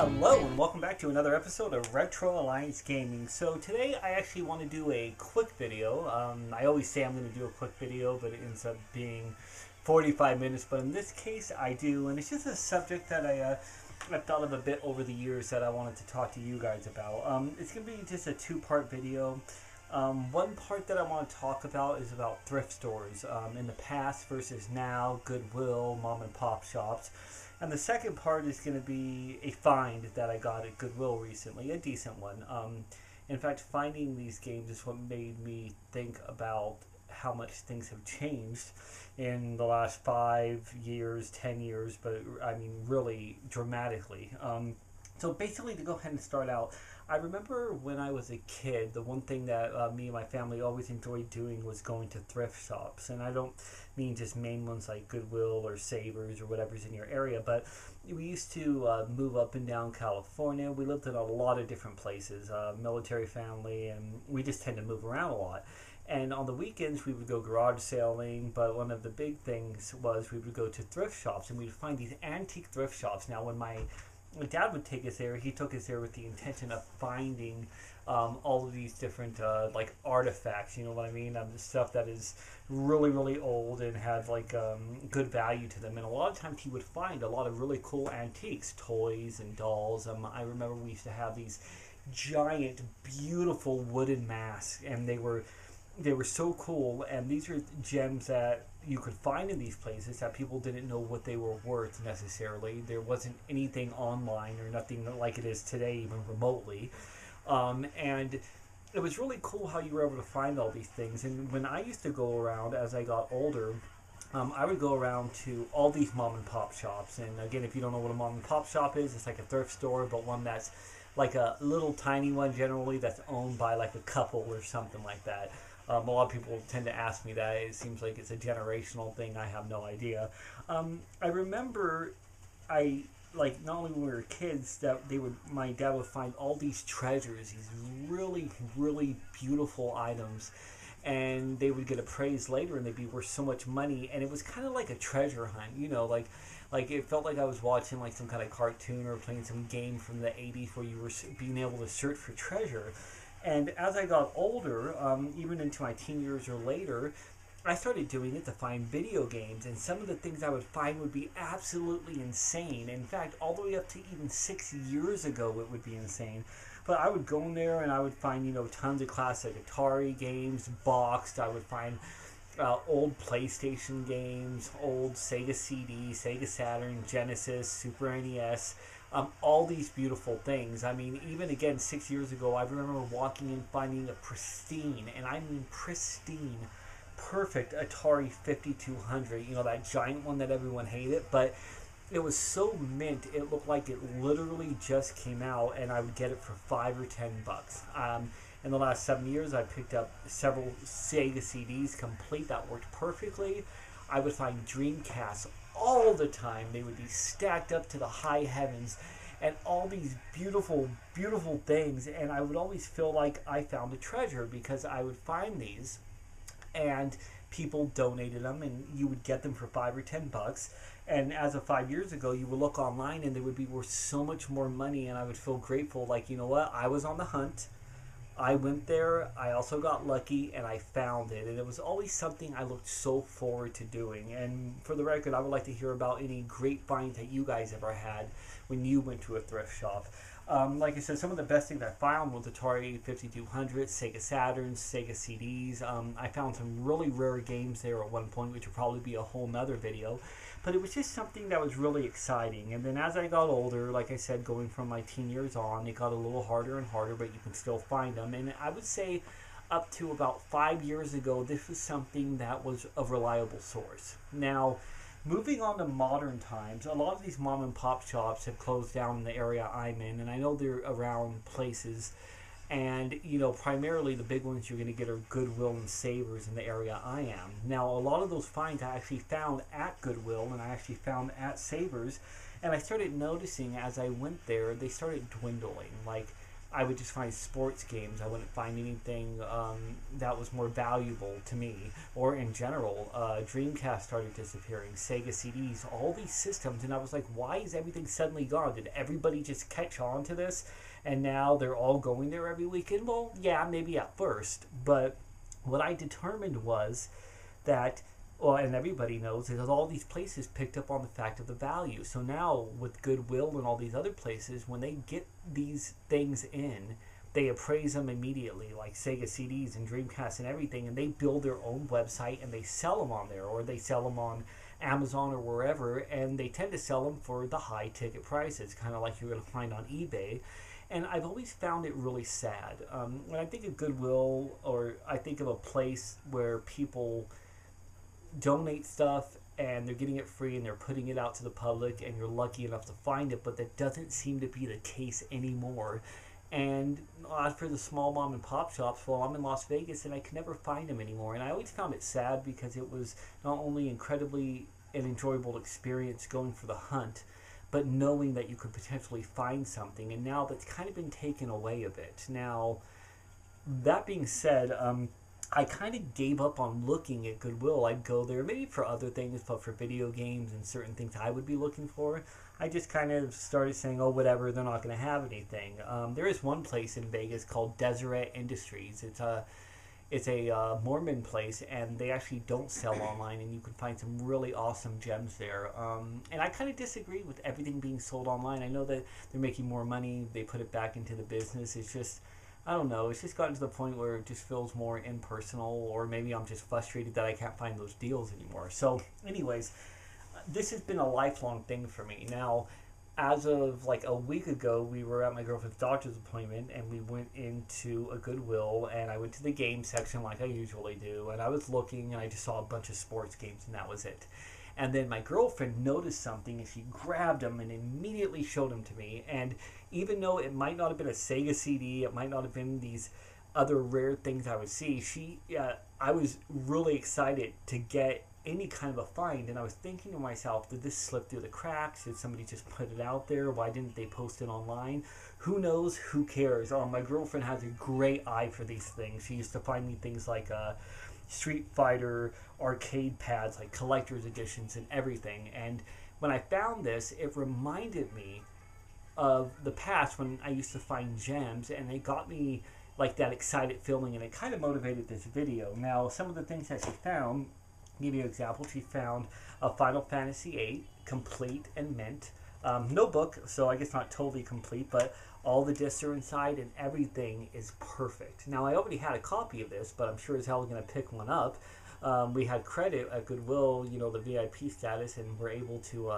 Hello and welcome back to another episode of Retro Alliance Gaming. So today I actually want to do a quick video. I always say I'm going to do a quick video, but it ends up being 45 minutes. But in this case I do, and it's just a subject that I've thought of a bit over the years that I wanted to talk to you guys about. It's going to be just a two-part video. One part that I want to talk about is about thrift stores in the past versus now, Goodwill, mom and pop shops. And the second part is going to be a find that I got at Goodwill recently, a decent one. In fact, finding these games is what made me think about how much things have changed in the last 5 years, 10 years, but I mean really dramatically. So basically, to go ahead and start out, I remember when I was a kid, the one thing that me and my family always enjoyed doing was going to thrift shops. And I don't mean just main ones like Goodwill or Savers or whatever's in your area, but we used to move up and down California. We lived in a lot of different places, military family, and we just tend to move around a lot. And on the weekends, we would go garage sailing, but one of the big things was we would go to thrift shops, and we'd find these antique thrift shops. Now, when my dad would take us there, he took us there with the intention of finding all of these different like artifacts, you know what I mean? Stuff that is really, really old and had like good value to them. And a lot of times he would find a lot of really cool antiques, toys and dolls. I remember we used to have these giant, beautiful wooden masks, and they were so cool. And these are gems that you could find in these places that people didn't know what they were worth necessarily. There wasn't anything online or nothing like it is today, even remotely. And it was really cool how you were able to find all these things. And when I used to go around as I got older, I would go around to all these mom and pop shops. And again, if you don't know what a mom and pop shop is, it's like a thrift store, but one that's like a little tiny one generally that's owned by like a couple or something like that. A lot of people tend to ask me that. It seems like it's a generational thing. I have no idea. I remember not only when we were kids, that my dad would find all these treasures, these really, really beautiful items, and they would get appraised later and they'd be worth so much money. And it was kind of like a treasure hunt, you know, like it felt like I was watching like some kind of cartoon or playing some game from the 80s where you were being able to search for treasure. And as I got older, even into my teen years or later, I started doing it to find video games, and some of the things I would find would be absolutely insane. In fact, all the way up to even 6 years ago, it would be insane. But I would go in there and I would find, you know, tons of classic Atari games boxed. I would find old PlayStation games, old Sega CDs, Sega Saturn, Genesis, Super NES. All these beautiful things. I mean, even again, 6 years ago, I remember walking and finding a pristine, and I mean pristine, perfect Atari 5200, you know, that giant one that everyone hated, but it was so mint, it looked like it literally just came out, and I would get it for $5 or $10. In the last 7 years, I picked up several Sega CDs complete that worked perfectly. I would find Dreamcasts all the time. They would be stacked up to the high heavens, and all these beautiful, beautiful things. And I would always feel like I found a treasure because I would find these, and people donated them, and you would get them for $5 or $10. And as of 5 years ago, you would look online, and they would be worth so much more money. And I would feel grateful, like, you know what? I was on the hunt. I went there, I also got lucky, and I found it. And it was always something I looked so forward to doing. And for the record, I would like to hear about any great finds that you guys ever had when you went to a thrift shop. Like I said, some of the best things I found was Atari 5200, Sega Saturn, Sega CDs. I found some really rare games there at one point, which would probably be a whole nother video. But it was just something that was really exciting. And then as I got older, like I said, going from my teen years on, it got a little harder and harder, but you can still find them. And I would say up to about 5 years ago, this was something that was a reliable source. Now, moving on to modern times, a lot of these mom and pop shops have closed down in the area I'm in, and I know they're around places. And, you know, primarily the big ones you're going to get are Goodwill and Savers in the area I am. Now, a lot of those finds I actually found at Goodwill, and I actually found at Savers. And I started noticing as I went there, they started dwindling. Like, I would just find sports games. I wouldn't find anything that was more valuable to me, or in general. Dreamcast started disappearing, Sega CDs, all these systems, and I was like, why is everything suddenly gone? Did everybody just catch on to this, and now they're all going there every weekend? Well, yeah, maybe at first, but what I determined was that, well, and everybody knows, is that all these places picked up on the fact of the value. So now with Goodwill and all these other places, when they get these things in, they appraise them immediately, like Sega CDs and Dreamcast and everything, and they build their own website and they sell them on there, or they sell them on Amazon or wherever, and they tend to sell them for the high ticket prices, kind of like you're going to find on eBay. And I've always found it really sad. When I think of Goodwill, or I think of a place where people donate stuff and they're getting it free and they're putting it out to the public and you're lucky enough to find it, but that doesn't seem to be the case anymore. And as for the small mom and pop shops, well, I'm in Las Vegas and I can never find them anymore. And I always found it sad because it was not only incredibly an enjoyable experience going for the hunt, but knowing that you could potentially find something. And now that's kind of been taken away a bit. Now, that being said, I kind of gave up on looking at Goodwill. I'd go there maybe for other things, but for video games and certain things I would be looking for, I just kind of started saying, oh, whatever, they're not going to have anything. There is one place in Vegas called Deseret Industries. It's a Mormon place, and they actually don't sell online, and you can find some really awesome gems there. And I kind of disagree with everything being sold online. I know that they're making more money. They put it back into the business. It's just, I don't know. It's just gotten to the point where it just feels more impersonal, or maybe I'm just frustrated that I can't find those deals anymore. So anyways, this has been a lifelong thing for me. Now, as of like a week ago, we were at my girlfriend's doctor's appointment and we went into a Goodwill, and I went to the game section like I usually do, and I was looking and I just saw a bunch of sports games, and that was it. And then my girlfriend noticed something and she grabbed them and immediately showed them to me. And even though it might not have been a Sega CD, it might not have been these other rare things I would see, I was really excited to get any kind of a find. And I was thinking to myself, did this slip through the cracks? Did somebody just put it out there? Why didn't they post it online? Who knows? Who cares? My girlfriend has a great eye for these things. She used to find me things like Street Fighter arcade pads, like collector's editions and everything. And when I found this, it reminded me of the past when I used to find gems, and it got me like that excited feeling, and it kind of motivated this video. Now, some of the things that she found, I'll give you an example. She found a Final Fantasy VIII complete and mint. No book, so I guess not totally complete, but all the discs are inside and everything is perfect. Now, I already had a copy of this, but I'm sure as hell going to pick one up. We had credit at Goodwill, the VIP status, and we're able to,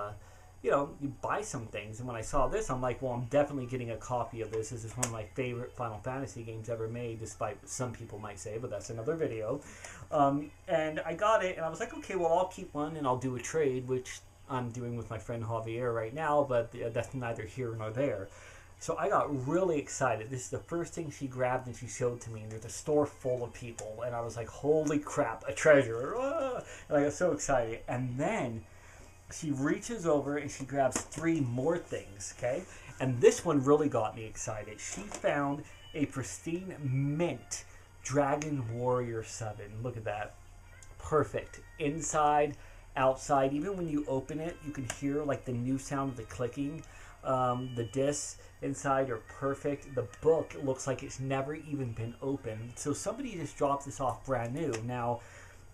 you buy some things. And when I saw this, I'm like, well, I'm definitely getting a copy of this. This is one of my favorite Final Fantasy games ever made, despite what some people might say, but that's another video. And I got it, and I was like, okay, well, I'll keep one and I'll do a trade, which I'm doing with my friend Javier right now, but that's neither here nor there. So I got really excited. This is the first thing she grabbed and she showed to me. And there's a store full of people. And I was like, holy crap, a treasure. Ah! And I got so excited. And then she reaches over and she grabs 3 more things, okay? And this one really got me excited. She found a pristine mint Dragon Warrior 7. Look at that. Perfect. Inside, outside. Even when you open it, you can hear like the new sound of the clicking. The discs inside are perfect. The book looks like it's never even been opened. So somebody just dropped this off brand new. Now,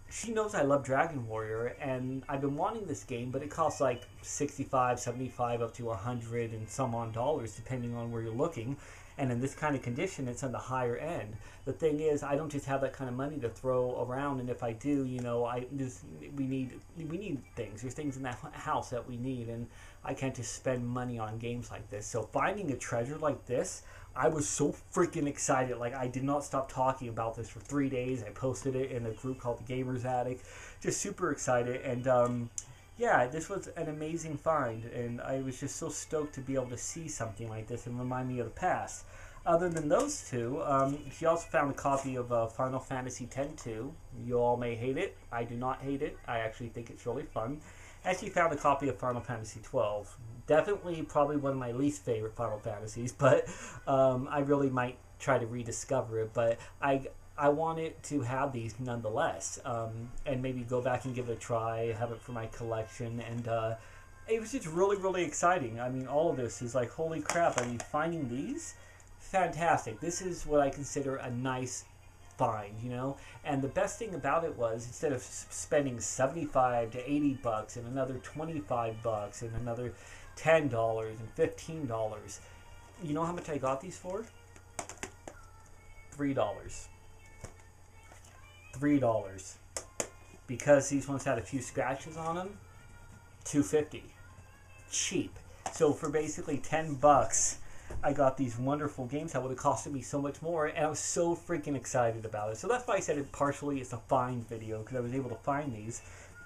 she knows I love Dragon Warrior, and I've been wanting this game, but it costs like $65, $75, up to $100 and some on dollars, depending on where you're looking. And in this kind of condition, it's on the higher end. The thing is, I don't just have that kind of money to throw around, and if I do, we need things. There's things in that house that we need, and I can't just spend money on games like this. So finding a treasure like this, I was so freaking excited. Like, I did not stop talking about this for 3 days. I posted it in a group called the Gamers Attic. Just super excited, and yeah, this was an amazing find, and I was just so stoked to be able to see something like this and remind me of the past. Other than those two, she also found a copy of Final Fantasy X too. You all may hate it. I do not hate it. I actually think it's really fun. And she found a copy of Final Fantasy 12. Definitely, probably one of my least favorite Final Fantasies, but I really might try to rediscover it. But I wanted to have these nonetheless, and maybe go back and give it a try, have it for my collection, and it was just really, really exciting. I mean, all of this is like, holy crap, I mean, finding these, fantastic. This is what I consider a nice find, you know? And the best thing about it was, instead of spending 75 to 80 bucks and another 25 bucks and another $10 and $15, you know how much I got these for? $3. $3. Because these ones had a few scratches on them, $2.50. Cheap. So for basically 10 bucks, I got these wonderful games that would have costed me so much more, and I was so freaking excited about it. So that's why I said it partially is a find video, because I was able to find these,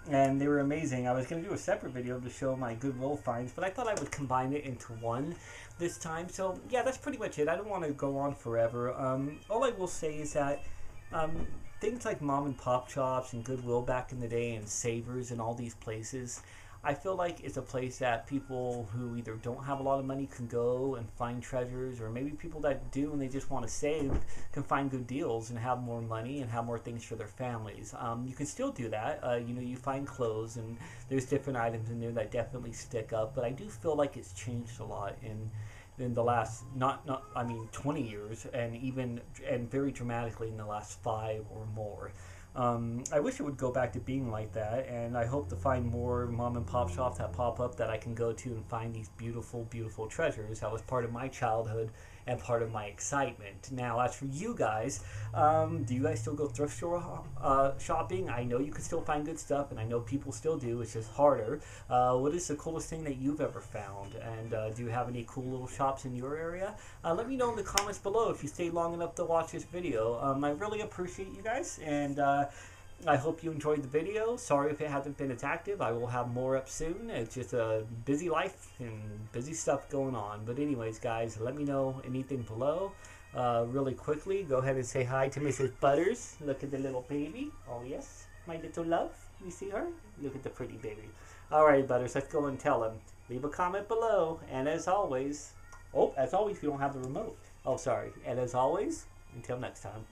and they were amazing. I was going to do a separate video to show my Goodwill finds, but I thought I would combine it into one this time. So yeah, that's pretty much it. I don't want to go on forever. All I will say is that things like mom and pop shops and Goodwill back in the day and Savers and all these places, I feel like it's a place that people who either don't have a lot of money can go and find treasures, or maybe people that do and they just want to save can find good deals and have more money and have more things for their families. You can still do that. You know, you find clothes and there's different items in there that definitely stick up, but I do feel like it's changed a lot in the last, I mean 20 years, and very dramatically in the last 5 or more. I wish it would go back to being like that, and I hope to find more mom and pop shops that pop up that I can go to and find these beautiful, beautiful treasures. That was part of my childhood and part of my excitement. Now, as for you guys, do you guys still go thrift store shopping? I know you can still find good stuff, and I know people still do. It's just harder. What is the coolest thing that you've ever found? And do you have any cool little shops in your area? Let me know in the comments below if you stayed long enough to watch this video. I really appreciate you guys, and I hope you enjoyed the video. Sorry if it hasn't been as active. I will have more up soon. It's just a busy life and busy stuff going on. But anyways, guys, let me know anything below. Really quickly, go ahead and say hi to Mrs. Butters. Look at the little baby. Oh, yes, my little love. You see her? Look at the pretty baby. All right, Butters, let's go and tell him. Leave a comment below. And as always, you don't have the remote. Oh, sorry. And as always, until next time.